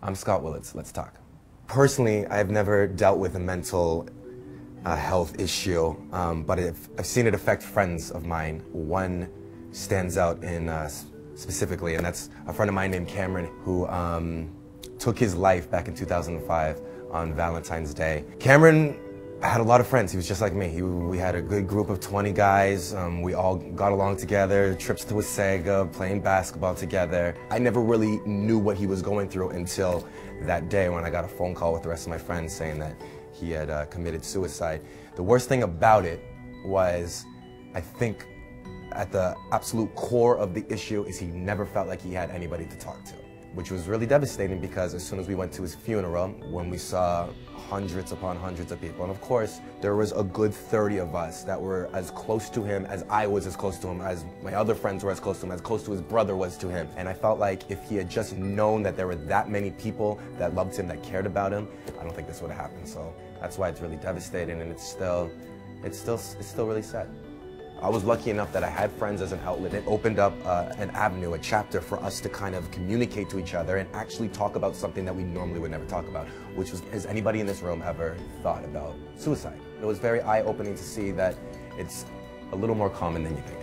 I'm Scott Willats. Let's talk. Personally, I've never dealt with a mental health issue, but I've seen it affect friends of mine. One stands out specifically, and that's a friend of mine named Cameron, who took his life back in 2005 on Valentine's Day. Cameron had a lot of friends. He was just like me. We had a good group of 20 guys. We all got along together, trips to Wasaga, playing basketball together. I never really knew what he was going through until that day when I got a phone call with the rest of my friends saying that he had committed suicide. The worst thing about it was, I think, at the absolute core of the issue is he never felt like he had anybody to talk to, which was really devastating because as soon as we went to his funeral, when we saw hundreds upon hundreds of people, and of course there was a good 30 of us that were as close to him as I was as close to him, as my other friends were as close to him, as close to his brother was to him. And I felt like if he had just known that there were that many people that loved him, that cared about him, I don't think this would have happened. So that's why it's really devastating, and it's still really sad. I was lucky enough that I had friends as an outlet. It opened up an avenue, a chapter for us to kind of communicate to each other and actually talk about something that we normally would never talk about, which was, has anybody in this room ever thought about suicide? It was very eye-opening to see that it's a little more common than you think.